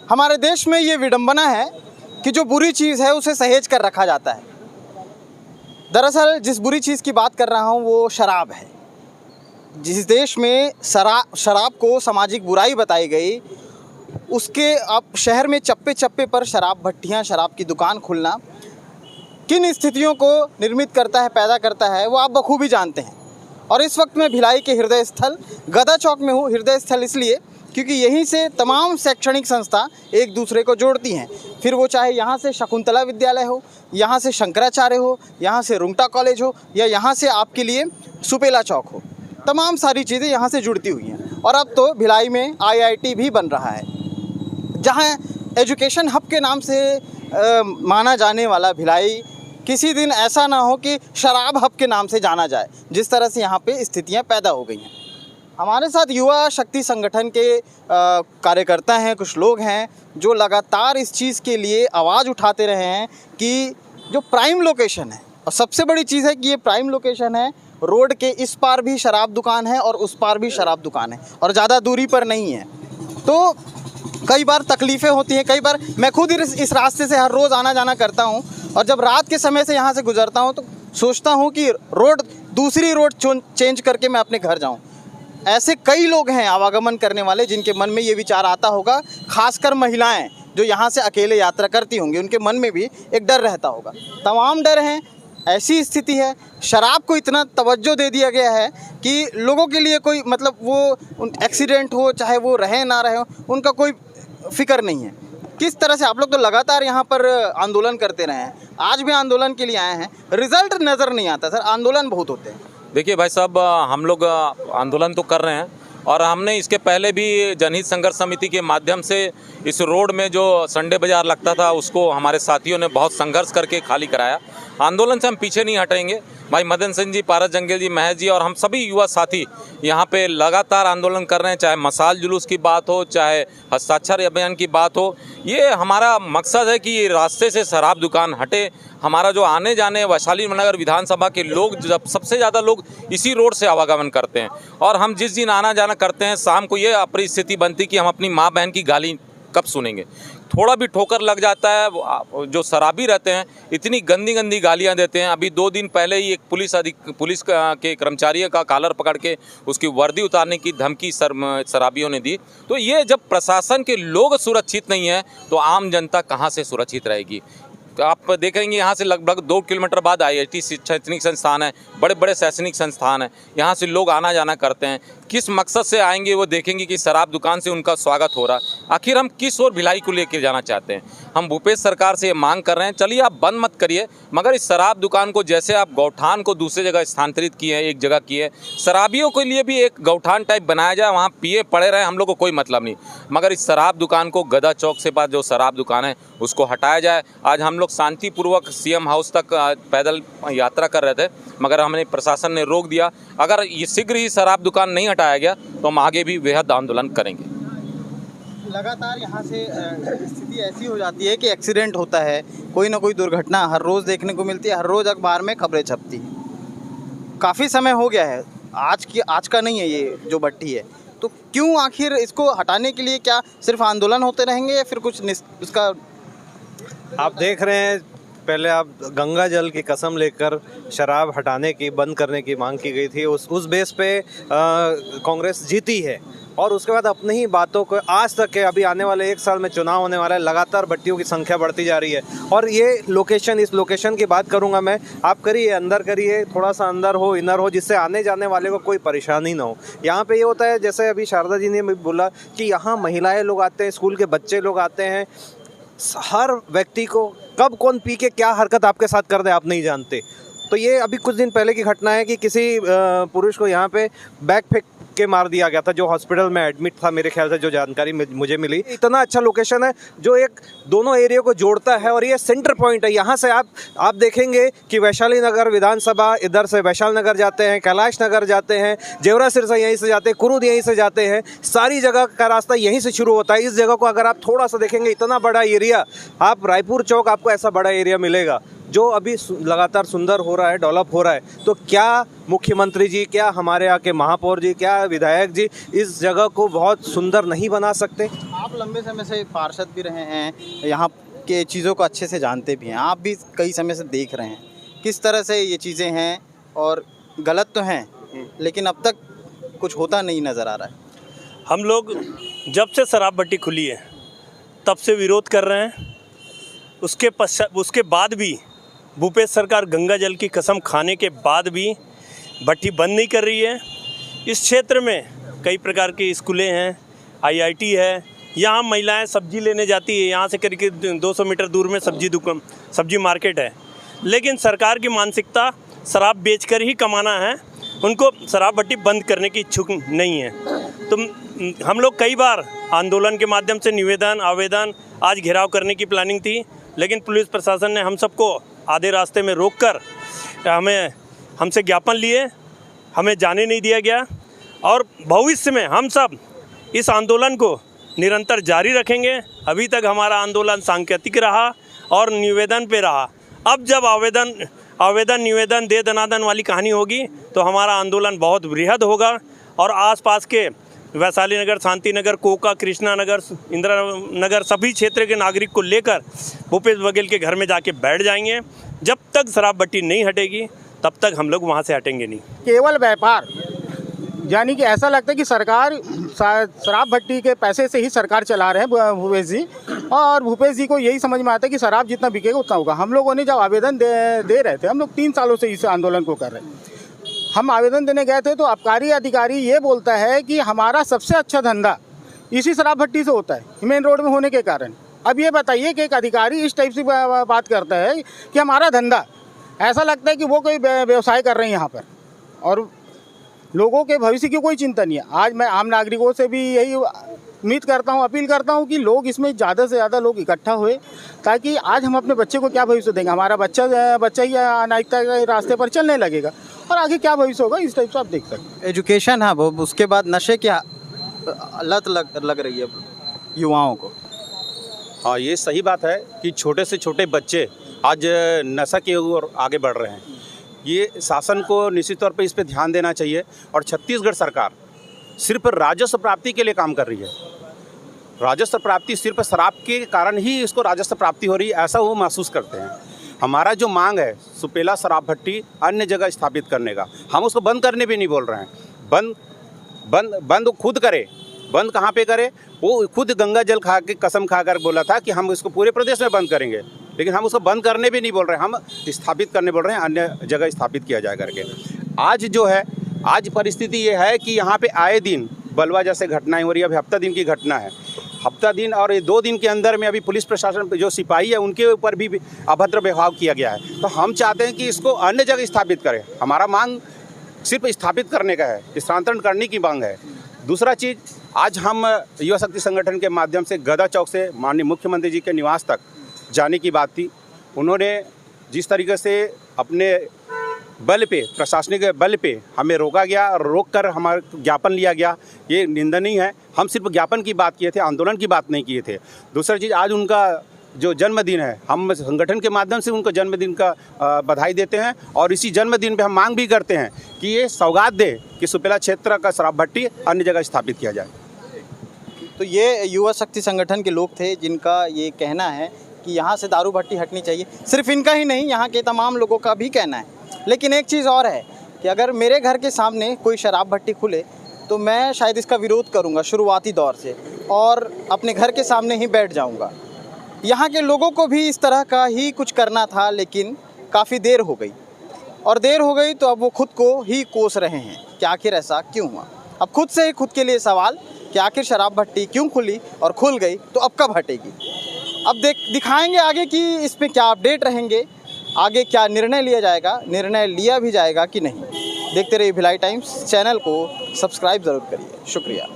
हमारे देश में ये विडंबना है कि जो बुरी चीज़ है उसे सहेज कर रखा जाता है। दरअसल जिस बुरी चीज़ की बात कर रहा हूँ वो शराब है। जिस देश में शराब को सामाजिक बुराई बताई गई, उसके अब शहर में चप्पे चप्पे पर शराब भट्टियाँ, शराब की दुकान खुलना किन स्थितियों को निर्मित करता है, पैदा करता है, वो आप बखूबी जानते हैं। और इस वक्त मैं भिलाई के हृदय स्थल गदा चौक में हूँ। हृदय स्थल इसलिए क्योंकि यहीं से तमाम शैक्षणिक संस्था एक दूसरे को जोड़ती हैं। फिर वो चाहे यहाँ से शकुंतला विद्यालय हो, यहाँ से शंकराचार्य हो, यहाँ से रुंगटा कॉलेज हो, या यहाँ से आपके लिए सुपेला चौक हो, तमाम सारी चीज़ें यहाँ से जुड़ती हुई हैं। और अब तो भिलाई में IIT भी बन रहा है, जहाँ एजुकेशन हब के नाम से माना जाने वाला भिलाई किसी दिन ऐसा ना हो कि शराब हब के नाम से जाना जाए, जिस तरह से यहाँ पे स्थितियाँ पैदा हो गई हैं। हमारे साथ युवा शक्ति संगठन के कार्यकर्ता हैं, कुछ लोग हैं जो लगातार इस चीज़ के लिए आवाज़ उठाते रहे हैं कि जो प्राइम लोकेशन है, और सबसे बड़ी चीज़ है कि ये प्राइम लोकेशन है, रोड के इस पार भी शराब दुकान है और उस पार भी शराब दुकान है, और ज़्यादा दूरी पर नहीं है। तो कई बार तकलीफ़ें होती हैं। कई बार मैं खुद इस रास्ते से हर रोज़ आना जाना करता हूँ, और जब रात के समय से यहाँ से गुज़रता हूँ तो सोचता हूँ कि दूसरी रोड चेंज करके मैं अपने घर जाऊँ। ऐसे कई लोग हैं आवागमन करने वाले जिनके मन में ये विचार आता होगा, खासकर महिलाएं जो यहाँ से अकेले यात्रा करती होंगी, उनके मन में भी एक डर रहता होगा। तमाम डर हैं। ऐसी स्थिति है, शराब को इतना तवज्जो दे दिया गया है कि लोगों के लिए कोई मतलब वो एक्सीडेंट हो, चाहे वो रहे ना रहे, उनका कोई फिक्र नहीं है। किस तरह से आप लोग तो लगातार यहाँ पर आंदोलन करते रहे हैं, आज भी आंदोलन के लिए आए हैं, रिजल्ट नज़र नहीं आता सर, आंदोलन बहुत होते हैं। देखिए भाई साहब, हम लोग आंदोलन तो कर रहे हैं, और हमने इसके पहले भी जनहित संघर्ष समिति के माध्यम से इस रोड में जो संडे बाज़ार लगता था उसको हमारे साथियों ने बहुत संघर्ष करके खाली कराया। आंदोलन से हम पीछे नहीं हटेंगे। भाई मदन सिंह जी, पारस जंगेल जी, महेश जी और हम सभी युवा साथी यहाँ पे लगातार आंदोलन कर रहे हैं, चाहे मशाल जुलूस की बात हो, चाहे हस्ताक्षर अभियान की बात हो। ये हमारा मकसद है कि ये रास्ते से शराब दुकान हटे। हमारा जो आने जाने वैशाली नगर विधानसभा के लोग, जब सबसे ज़्यादा लोग इसी रोड से आवागमन करते हैं, और हम जिस दिन आना जाना करते हैं शाम को ये अपरिस्थिति बनती कि हम अपनी माँ बहन की गाली कब सुनेंगे। थोड़ा भी ठोकर लग जाता है, जो शराबी रहते हैं इतनी गंदी गंदी गालियां देते हैं। अभी 2 दिन पहले ही एक पुलिस के कर्मचारियों का कॉलर पकड़ के उसकी वर्दी उतारने की धमकी शराबियों ने दी। तो ये जब प्रशासन के लोग सुरक्षित नहीं है तो आम जनता कहाँ से सुरक्षित रहेगी। तो आप देखेंगे यहाँ से लगभग 2 किलोमीटर बाद IIT शैक्षणिक संस्थान है, बड़े बड़े शैक्षणिक संस्थान है, यहाँ से लोग आना जाना करते हैं। किस मकसद से आएंगे वो देखेंगे कि शराब दुकान से उनका स्वागत हो रहा है। आखिर हम किस ओर भिलाई को लेकर जाना चाहते हैं। हम भूपेश सरकार से ये मांग कर रहे हैं, चलिए आप बंद मत करिए, मगर इस शराब दुकान को जैसे आप गौठान को दूसरी जगह स्थानांतरित किए हैं, एक जगह किए, शराबियों के लिए भी एक गौठान टाइप बनाया जाए, वहाँ पिए पड़े रहे, हम लोग को कोई मतलब नहीं। मगर इस शराब दुकान को गदा चौक से पास जो शराब दुकान है उसको हटाया जाए। आज हम लोग शांतिपूर्वक CM हाउस तक पैदल यात्रा कर रहे थे, मगर हमने प्रशासन ने रोक दिया। अगर ये शीघ्र ही शराब दुकान नहीं हटाया गया तो हम आगे भी बेहद आंदोलन करेंगे। लगातार यहाँ से स्थिति ऐसी हो जाती है कि एक्सीडेंट होता है, कोई ना कोई दुर्घटना हर रोज़ देखने को मिलती है, हर रोज़ अखबार में खबरें छपती हैं। काफ़ी समय हो गया है, आज का नहीं है ये जो भट्टी है, तो क्यों आखिर इसको हटाने के लिए क्या सिर्फ आंदोलन होते रहेंगे या फिर कुछ उसका? आप देख रहे हैं, पहले आप गंगा जल की कसम लेकर शराब हटाने की, बंद करने की मांग की गई थी। उस बेस पे कांग्रेस जीती है, और उसके बाद अपनी ही बातों को आज तक के अभी आने वाले 1 साल में चुनाव होने वाला है, लगातार भट्टियों की संख्या बढ़ती जा रही है। और ये लोकेशन, इस लोकेशन की बात करूंगा मैं, आप करिए, अंदर करिए, थोड़ा सा अंदर हो, इनर हो, जिससे आने जाने वाले को कोई परेशानी ना हो। यहाँ पे ये होता है, जैसे अभी शारदा जी ने बोला कि यहाँ महिलाएं लोग आते हैं, स्कूल के बच्चे लोग आते हैं। हर व्यक्ति को कब कौन पी के क्या हरकत आपके साथ कर दे आप नहीं जानते। तो ये अभी कुछ दिन पहले की घटना है कि किसी पुरुष को यहाँ पे बैग फेंक के मार दिया गया था, जो हॉस्पिटल में एडमिट था, मेरे ख्याल से जो जानकारी मुझे मिली। इतना अच्छा लोकेशन है जो एक दोनों एरिया को जोड़ता है, और ये सेंटर पॉइंट है। यहाँ से आप देखेंगे कि वैशाली नगर विधानसभा, इधर से वैशाल नगर जाते हैं, कैलाश नगर जाते हैं, जेवरा सिरसा यहीं से जाते हैं, कुरुद यहीं से जाते हैं, सारी जगह का रास्ता यहीं से शुरू होता है। इस जगह को अगर आप थोड़ा सा देखेंगे, इतना बड़ा एरिया, आप रायपुर चौक आपको ऐसा बड़ा एरिया मिलेगा जो अभी लगातार सुंदर हो रहा है, डेवलप हो रहा है, तो क्या मुख्यमंत्री जी, क्या हमारे यहाँ के महापौर जी, क्या विधायक जी इस जगह को बहुत सुंदर नहीं बना सकते? आप लंबे समय से पार्षद भी रहे हैं, यहाँ के चीज़ों को अच्छे से जानते भी हैं, आप भी कई समय से देख रहे हैं किस तरह से ये चीज़ें हैं और गलत तो हैं, लेकिन अब तक कुछ होता नहीं नज़र आ रहा है। हम लोग जब से शराब भट्टी खुली है तब से विरोध कर रहे हैं। उसके बाद भी भूपेश सरकार गंगा जल की कसम खाने के बाद भी भट्टी बंद नहीं कर रही है। इस क्षेत्र में कई प्रकार की स्कूलें हैं, IIT है, यहाँ महिलाएं सब्जी लेने जाती है, यहाँ से करीब 200 मीटर दूर में सब्जी मार्केट है। लेकिन सरकार की मानसिकता शराब बेचकर ही कमाना है, उनको शराब भट्टी बंद करने की इच्छुक नहीं है। तो हम लोग कई बार आंदोलन के माध्यम से निवेदन, आवेदन, आज घेराव करने की प्लानिंग थी, लेकिन पुलिस प्रशासन ने हम सबको आधे रास्ते में रोककर हमसे ज्ञापन लिए, हमें जाने नहीं दिया गया। और भविष्य में हम सब इस आंदोलन को निरंतर जारी रखेंगे। अभी तक हमारा आंदोलन सांकेतिक रहा और निवेदन पे रहा। अब जब आवेदन निवेदन दे दनादन वाली कहानी होगी तो हमारा आंदोलन बहुत बृहद होगा और आसपास के वैशाली नगर, शांति नगर, कोका, कृष्णा नगर, इंदिरा नगर सभी क्षेत्र के नागरिक को लेकर भूपेश बघेल के घर में जाके बैठ जाएंगे। जब तक शराब भट्टी नहीं हटेगी तब तक हम लोग वहाँ से हटेंगे नहीं। केवल व्यापार, यानी कि ऐसा लगता है कि सरकार शराब भट्टी के पैसे से ही सरकार चला रहे हैं भूपेश जी, और भूपेश जी को यही समझ में आता है कि शराब जितना बिकेगा उतना होगा। हम लोगों ने जब आवेदन दे रहे थे, हम लोग 3 सालों से इस आंदोलन को कर रहे हैं, हम आवेदन देने गए थे तो आबकारी अधिकारी ये बोलता है कि हमारा सबसे अच्छा धंधा इसी शराब भट्टी से होता है, मेन रोड में होने के कारण। अब ये बताइए कि एक अधिकारी इस टाइप से बात करता है कि हमारा धंधा, ऐसा लगता है कि वो कोई व्यवसाय कर रहे हैं यहाँ पर, और लोगों के भविष्य की कोई चिंता नहीं है। आज मैं आम नागरिकों से भी यही उम्मीद करता हूँ, अपील करता हूँ कि लोग इसमें ज़्यादा से ज़्यादा लोग इकट्ठा हुए, ताकि आज हम अपने बच्चे को क्या भविष्य देंगे। हमारा बच्चा ही अनायकता के रास्ते पर चलने लगेगा और आगे क्या भविष्य होगा, इस टाइप से आप देख सकते हैं। एजुकेशन है वो, उसके बाद नशे की लत लग रही है युवाओं को। हाँ, ये सही बात है कि छोटे से छोटे बच्चे आज नशा की ओर आगे बढ़ रहे हैं। ये शासन को निश्चित तौर पे इस पे ध्यान देना चाहिए। और छत्तीसगढ़ सरकार सिर्फ राजस्व प्राप्ति के लिए काम कर रही है। राजस्व प्राप्ति सिर्फ शराब के कारण ही इसको राजस्व प्राप्ति हो रही है, ऐसा वो महसूस करते हैं। हमारा जो मांग है सुपेला शराब भट्टी अन्य जगह स्थापित करने का, हम उसको बंद करने भी नहीं बोल रहे हैं। बंद खुद करे। बंद कहाँ पे करे? वो खुद गंगा जल खा के कसम खाकर बोला था कि हम इसको पूरे प्रदेश में बंद करेंगे, लेकिन हम उसको बंद करने भी नहीं बोल रहे हैं, हम स्थापित करने बोल रहे हैं, अन्य जगह स्थापित किया जाए करके। आज परिस्थिति ये है कि यहाँ पे आए दिन बलवा जैसे घटनाएं हो रही है। अभी हफ्ता दिन की घटना है, हफ्ता दिन, और ये 2 दिन के अंदर में अभी पुलिस प्रशासन जो सिपाही है उनके ऊपर भी अभद्र व्यवहार किया गया है। तो हम चाहते हैं कि इसको अन्य जगह स्थापित करें। हमारा मांग सिर्फ स्थापित करने का है, स्थानांतरण करने की मांग है। दूसरा चीज़, आज हम युवा शक्ति संगठन के माध्यम से गदा चौक से माननीय मुख्यमंत्री जी के निवास तक जाने की बात थी। उन्होंने जिस तरीके से अपने बल पे, प्रशासनिक बल पे हमें रोका गया और रोक कर हमारा ज्ञापन लिया गया, ये निंदनीय है। हम सिर्फ ज्ञापन की बात किए थे, आंदोलन की बात नहीं किए थे। दूसरी चीज़, आज उनका जो जन्मदिन है, हम संगठन के माध्यम से उनको जन्मदिन का बधाई देते हैं और इसी जन्मदिन पे हम मांग भी करते हैं कि ये सौगात दे कि सुपेला क्षेत्र का शराब भट्टी अन्य जगह स्थापित किया जाए। तो ये युवा शक्ति संगठन के लोग थे जिनका ये कहना है कि यहाँ से दारू भट्टी हटनी चाहिए। सिर्फ इनका ही नहीं, यहाँ के तमाम लोगों का भी कहना है। लेकिन एक चीज़ और है कि अगर मेरे घर के सामने कोई शराब भट्टी खुले तो मैं शायद इसका विरोध करूँगा शुरुआती दौर से, और अपने घर के सामने ही बैठ जाऊँगा। यहाँ के लोगों को भी इस तरह का ही कुछ करना था, लेकिन काफ़ी देर हो गई, और देर हो गई तो अब वो खुद को ही कोस रहे हैं कि आखिर ऐसा क्यों हुआ। अब खुद से ही खुद के लिए सवाल कि आखिर शराब भट्टी क्यों खुली, और खुल गई तो अब कब हटेगी। अब दिखाएंगे आगे कि इस पे क्या अपडेट रहेंगे, आगे क्या निर्णय लिया जाएगा, निर्णय लिया भी जाएगा कि नहीं। देखते रहिए भिलाई टाइम्स, चैनल को सब्सक्राइब ज़रूर करिए। शुक्रिया।